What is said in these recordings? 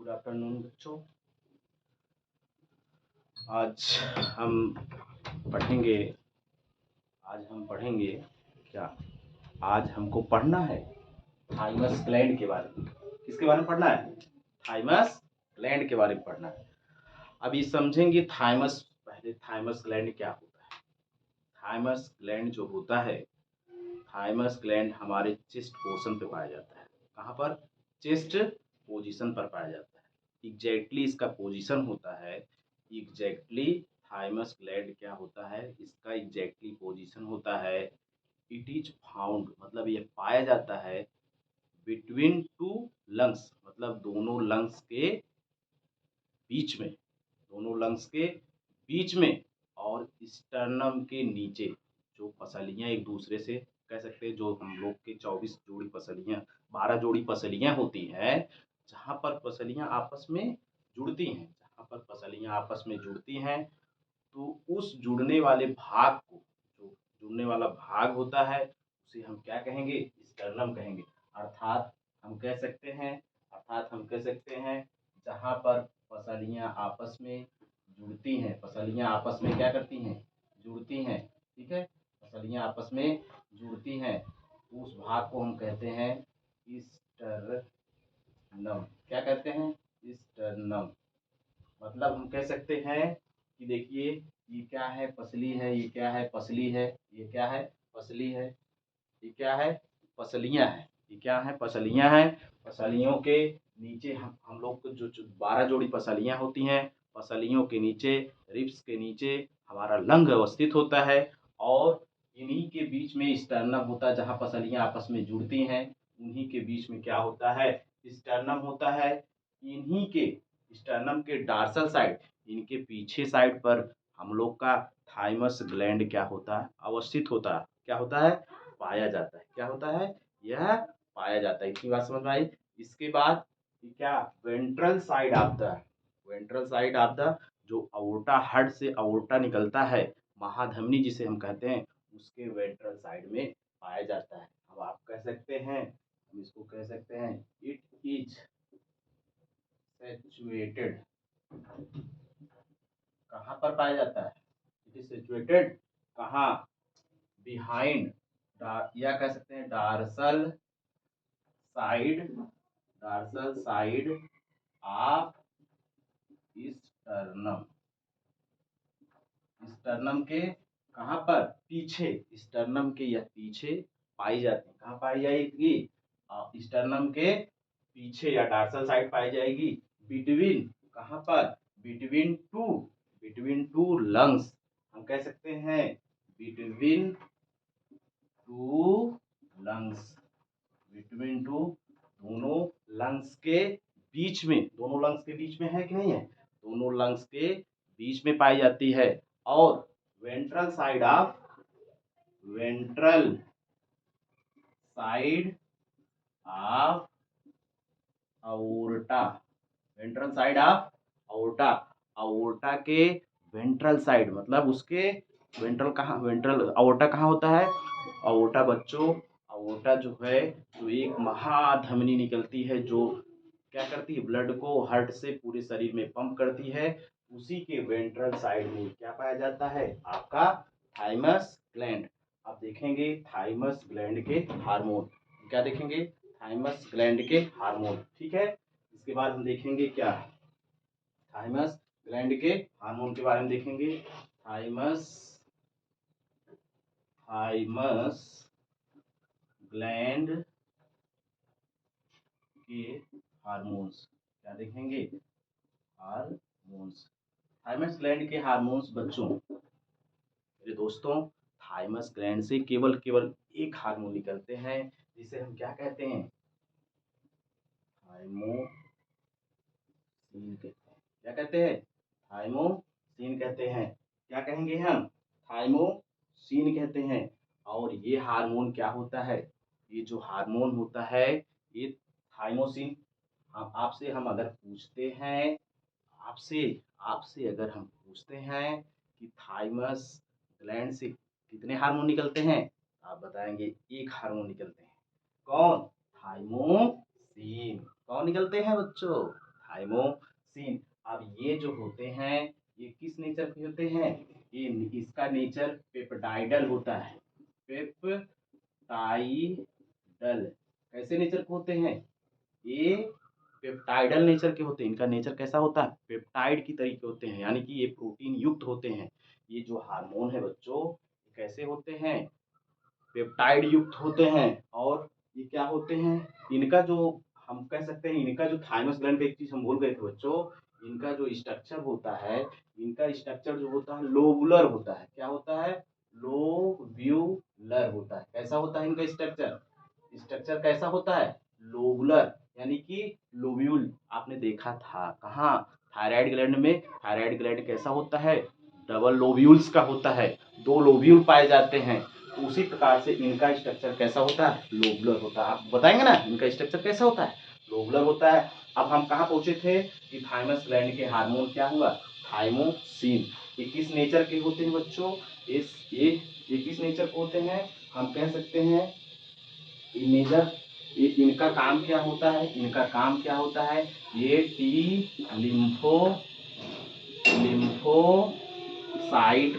Good afternoon बच्चों। आज हम पढ़ेंगे क्या? आज हमको पढ़ना है थाइमस ग्लैंड के बारे में। किसके बारे में पढ़ना है? थाइमस ग्लैंड के बारे में पढ़ना है। अभी समझेंगे पहले थाइमस ग्लैंड क्या होता है। थाइमस ग्लैंड जो होता है, थाइमस ग्लैंड हमारे चेस्ट पोर्शन पे पाया जाता है। कहाँ पर? चेस्ट पोजीशन पर पाया जाता है। एग्जैक्टली इसका पोजीशन होता है, एग्जैक्टली थाइमस ग्लैंड क्या होता है, इसका एग्जैक्टली पोजीशन होता है, इट इज फाउंड मतलब ये पाया जाता है बिटवीन टू लंग्स, मतलब दोनों लंग्स के बीच में और स्टर्नम के नीचे। जो पसलियाँ एक दूसरे से कह सकते हैं, जो हम लोग के 12 जोड़ी पसलियाँ होती हैं, जहाँ पर पसलियाँ आपस में जुड़ती हैं, तो उस जुड़ने वाले भाग को, जो जुड़ने वाला भाग होता है, उसे हम क्या कहेंगे? स्टर्नम कहेंगे। अर्थात हम कह सकते हैं जहाँ पर पसलियाँ आपस में जुड़ती हैं, पसलियाँ आपस में क्या करती हैं? जुड़ती हैं। ठीक है, पसलियाँ आपस में जुड़ती हैं, उस भाग को हम कहते हैं स्टर्नम। क्या कहते हैं? स्टर्नम। मतलब हम कह सकते हैं कि देखिए, ये क्या है? पसली है। ये क्या है? पसली है। ये क्या है? पसली है। ये क्या है? पसलियाँ हैं। ये क्या है? पसलियाँ हैं। पसलियों के नीचे हम लोग को जो 12 जोड़ी पसलियाँ होती हैं, पसलियों के नीचे, रिब्स के नीचे हमारा लंग अवस्थित होता है, और इन्हीं के बीच में स्टर्नम होता है, जहाँ पसलियाँ आपस में जुड़ती हैं, उन्हीं के बीच में क्या होता है? स्टर्नम होता है। इन्हीं के स्टर्नम के डार्सल साइड, इनके पीछे साइड पर हम लोग का थाइमस ग्लैंड क्या होता है? अवस्थित होता है। क्या होता है? पाया जाता है। क्या होता है? यह पाया जाता है। इतनी बात समझ में आई। इसके बाद क्या? वेंट्रल साइड ऑफ द जो अओर्टा, हड से अओर्टा निकलता है, महाधमनी जिसे हम कहते हैं, उसके वेंट्रल साइड में पाया जाता है। अब आप कह सकते हैं, हम इसको कह सकते हैं, इट इज सिचुएटेड। कहाँ पर पाया जाता है? इट इज सिचुएटेड कहाँ? बिहाइंड, या कह सकते हैं dorsal side of sternum. Sternum के कहाँ पर? पीछे। स्टर्नम के या पीछे पाई जाती है। कहाँ पाई जाएगी? स्टर्नम के पीछे या डार्सल साइड पाई जाएगी। बिटवीन, कहाँ पर? Between two lungs. हम कह सकते हैं between two lungs. Between two, दोनों लंग्स के बीच में। दोनों लंग्स के बीच में है कि नहीं है? दोनों लंग्स के बीच में पाई जाती है। और ventral side of aorta. Ventral side of aorta. Aorta के वेंट्रल साइड, मतलब उसके वेंट्रल कहाँ? वेंट्रल अओर्टा कहाँ होता है? अओर्टा बच्चों, अओर्टा जो है, जो एक महाधमनी निकलती है, जो क्या करती है? ब्लड को हार्ट से पूरे शरीर में पंप करती है। उसी के वेंट्रल साइड में क्या पाया जाता है? आपका थाइमस ग्लैंड। अब देखेंगे थाइमस ग्लैंड के हार्मोन। क्या देखेंगे? थाइमस ग्लैंड के हार्मोन। ठीक है, इसके बाद हम देखेंगे क्या? थाइमस ग्लैंड के हार्मोन के बारे में देखेंगे। थाइमस ग्लैंड के हार्मोन्स। क्या देखेंगे? हार्मोन्स। थाइमस ग्लैंड के हार्मोन्स बच्चों, मेरे दोस्तों, थाइमस ग्लैंड से केवल एक हार्मोन निकलते हैं, जिसे हम क्या कहते हैं? थाइमोसिन कहते हैं। क्या कहते हैं? थाइमोसिन कहते हैं। क्या कहेंगे हम? थाइमोसिन कहते हैं। और ये हार्मोन क्या होता है? ये जो हार्मोन होता है, ये थाइमोसिन, हम अगर पूछते हैं, आपसे आपसे अगर हम पूछते हैं कि थाइमस ग्लैंड से कितने हार्मोन निकलते हैं, आप बताएंगे एक हार्मोन निकलते हैं। कौन? थाइमोसिन। कौन निकलते हैं बच्चों? थाइमोसिन। अब ये जो होते हैं ये किस नेचर के होते हैं, ये इसका नेचर पेप्टाइडल होता है, पेप्टाइडल। कैसे नेचर के होते हैं, ये पेप्टाइडल नेचर के होते हैं। इनका नेचर कैसा होता है, पेप्टाइड की तरीके होते हैं, यानी कि ये प्रोटीन युक्त होते हैं। ये जो हार्मोन है बच्चों, कैसे होते हैं, पेप्टाइड युक्त होते हैं। और ये क्या होते हैं, इनका जो हम कह सकते हैं, इनका जो थाइमस ग्लैंड का एक चीज हम भूल गए थे बच्चों, इनका जो स्ट्रक्चर होता है, इनका स्ट्रक्चर जो होता है लोबुलर होता है। क्या होता है, लोब्यूलर होता है। कैसा होता है इनका स्ट्रक्चर, स्ट्रक्चर कैसा होता है, लोबुलर, यानी कि लोब्यूल। आपने देखा था कहाँ, थायराइड ग्लैंड में। थायराइड ग्लैंड कैसा होता है, डबल लोब्यूल्स का होता है, दो लोब्यूल पाए जाते हैं। तो उसी प्रकार से इनका स्ट्रक्चर कैसा होता है, लोबुलर होता है। आप बताएंगे ना इनका स्ट्रक्चर कैसा होता है, लोबुलर होता है। अब हम कहाँ पहुंचे थे कि थाइमस ग्लैंड के हार्मोन क्या हुआ, थाइमोसिन। ये किस नेचर के होते हैं बच्चों, ये किस नेचर के होते हैं, हम कह सकते हैं नेचर। ये इनका काम क्या होता है, इनका काम क्या होता है, ये टी लिम्फो लिम्फोसाइट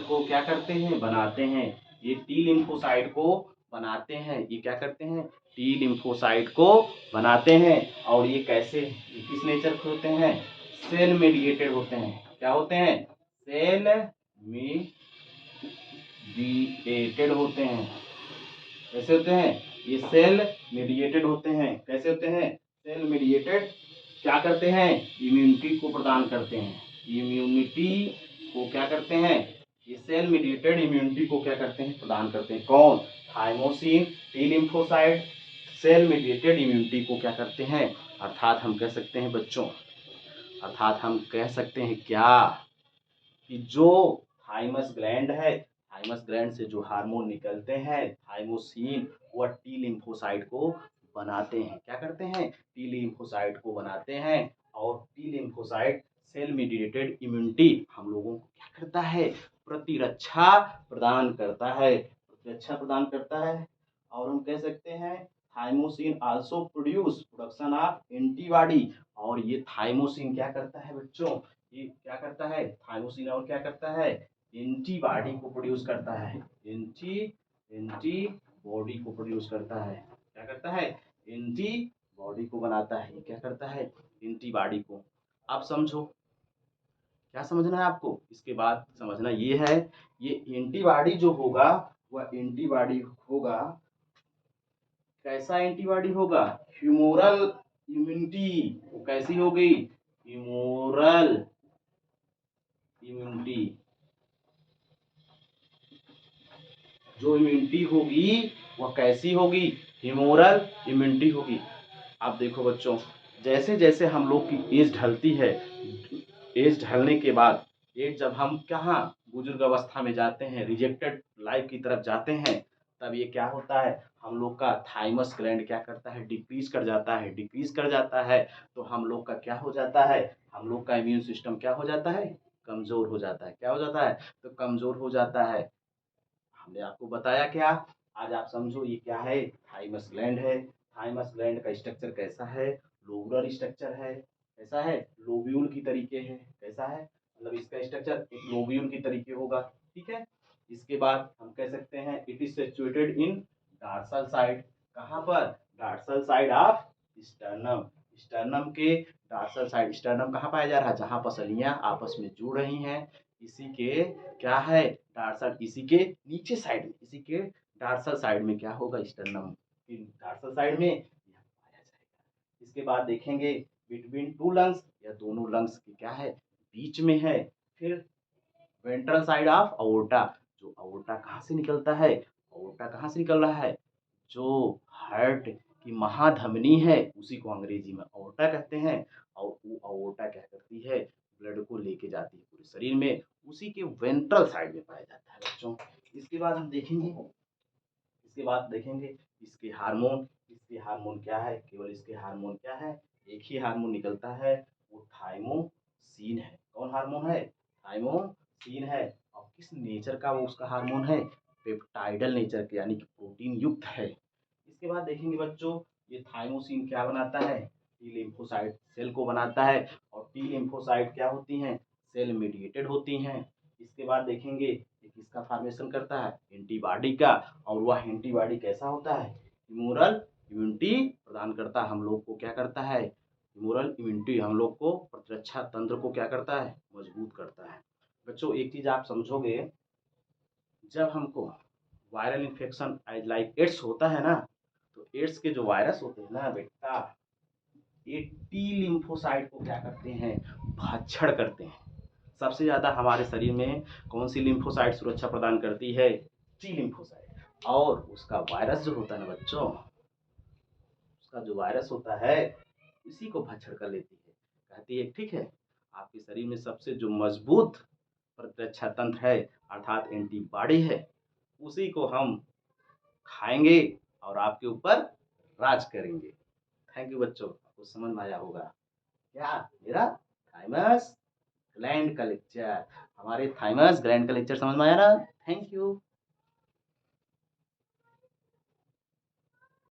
को क्या करते हैं, बनाते हैं। ये टी लिम्फोसाइट को बनाते हैं, ये क्या करते हैं, टी लिम्फोसाइट को बनाते हैं। और ये कैसे, ये किस नेचर के होते हैं, सेल मेडिएटेड होते हैं। क्या होते हैं, सेल मेडिएटेड होते हैं। कैसे होते हैं, ये सेल मेडिएटेड होते हैं। कैसे होते हैं, सेल मेडिएटेड। क्या करते हैं, इम्यूनिटी को प्रदान करते हैं। इम्यूनिटी को क्या करते हैं, ये सेल मेडिएटेड इम्यूनिटी को क्या करते हैं, प्रदान करते हैं। कौन, thymosin, T lymphocyte cell mediated immunity को क्या करते हैं। अर्थात हम कह सकते हैं बच्चों, अर्थात हम कह सकते हैं क्या, कि जो थाइमस ग्लैंड है, थाइमस ग्लैंड से जो हार्मोन निकलते हैं थाइमोसिन, वह टी लिम्फोसाइट को बनाते हैं। क्या करते हैं, टी लिम्फोसाइट को बनाते हैं। और T lymphocyte cell mediated immunity हम लोगों को क्या करता है, प्रतिरक्षा प्रदान करता है, प्रतिरक्षा प्रदान करता है। और हम कह सकते हैं thymosin also produce production of antibody. और ये थाइमोसिन क्या करता है बच्चों, ये क्या करता है, थाइमोसिन और क्या करता है, एंटीबॉडी को प्रोड्यूस करता है। एंटीबॉडी को प्रोड्यूस करता है। क्या करता है, एंटीबॉडी को बनाता है। ये क्या करता है, एंटीबॉडी को। आप समझो, क्या समझना है आपको, इसके बाद समझना ये है, ये एंटीबॉडी जो होगा वह एंटीबॉडी होगा, कैसा एंटीबॉडी होगा, ह्यूमोरल इम्यूनिटी। वो कैसी हो गई, ह्यूमोरल इम्यूनिटी। जो इम्यूनिटी होगी वह कैसी होगी, ह्यूमोरल इम्यूनिटी होगी। आप देखो बच्चों, जैसे जैसे हम लोग की एज ढलती है, एज ढलने के बाद, एज जब हम कहाँ बुजुर्ग अवस्था में जाते हैं, रिजेक्टेड लाइफ की तरफ जाते हैं, तब ये क्या होता है, हम लोग का थाइमस ग्लैंड क्या करता है, डिक्रीज कर जाता है। डिक्रीज कर जाता है तो हम लोग का क्या हो जाता है, हम लोग का इम्यून सिस्टम क्या हो जाता है, कमजोर हो जाता है। क्या हो जाता है, तो कमजोर हो जाता है। हमने आपको बताया क्या, आज आप समझो ये क्या है, थाइमस ग्लैंड है। थाइमस ग्लैंड का स्ट्रक्चर कैसा है, लोबुलर स्ट्रक्चर है। कैसा है, लोब्यूल की तरीके है। कैसा है, मतलब इसका स्ट्रक्चर एक लोब्यूल की तरीके होगा। ठीक है, इसके बाद हम कह सकते हैं it is situated in dorsal side. कहाँ पर, dorsal side of sternum. Sternum के डार्सल साइड, स्टर्नम कहाँ पाया जा रहा है, जहाँ पसलियां आपस में जुड़ रही हैं, इसी के क्या है, डार्सल, इसी के नीचे साइड में, इसी के डार्सल साइड में क्या होगा, स्टर्नम की डार्सल साइड में यह पाया जाएगा। इसके बाद देखेंगे बिटवीन टू लंग्स, या दोनों लंग्स की क्या है, बीच में है। फिर वेंट्रल साइड ऑफ अओर्टा, जो अओर्टा कहाँ से निकलता है, अओर्टा कहाँ से निकल रहा है, जो हार्ट की महाधमनी है उसी को अंग्रेजी में अओर्टा कहते हैं। और वो अओर्टा क्या करती है, ब्लड को लेके जाती है पूरे शरीर में, उसी के वेंट्रल साइड में पाया जाता है बच्चों। इसके बाद हम देखेंगे, इसके बाद देखेंगे इसके हार्मोन। इसके हार्मोन क्या है, केवल इसके हार्मोन क्या है, एक ही हार्मोन निकलता है, वो थाइमोसिन है। कौन हार्मोन है, थाइमोसिन है। और किस नेचर का वो उसका हार्मोन है, पेप्टाइडल नेचर के, यानी कि प्रोटीन युक्त है। इसके बाद देखेंगे बच्चों, ये थाइमोसिन क्या बनाता है, टी लिम्फोसाइट सेल को बनाता है और टी लिम्फोसाइट क्या होती हैं, सेल मेडिएटेड होती हैं। इसके बाद देखेंगे कि किसका फॉर्मेशन करता है, एंटीबॉडी का। और वह एंटीबॉडी कैसा होता है, ह्यूमरल इम्यूनिटी प्रदान करता है हम लोग को, क्या करता है, ह्यूमरल इम्यूनिटी हम लोग को प्रतिरक्षा तंत्र को क्या करता है, मजबूत करता है। बच्चों एक चीज आप समझोगे, जब हमको वायरल इन्फेक्शन लाइक एड्स होता है ना, तो एड्स के जो वायरस होते हैं ना बेटा, ये टी लिम्फोसाइट को क्या करते हैं, भक्षण करते हैं। सबसे ज़्यादा हमारे शरीर में कौन सी लिम्फोसाइट सुरक्षा प्रदान करती है, टी लिम्फोसाइट। और उसका वायरस जो होता है ना बच्चों, उसका जो वायरस होता है इसी को भक्षण कर लेती है। कहती है ठीक है, आपके शरीर में सबसे जो मजबूत प्रतिरक्षा तंत्र है अर्थात एंटीबॉडी है, उसी को हम खाएंगे और आपके ऊपर राज करेंगे। थैंक यू बच्चों, आपको समझ में आया होगा क्या मेरा थाइमस ग्लैंड का लेक्चर, हमारे थाइमस ग्लैंड का लेक्चर समझ में आया ना। Thank you.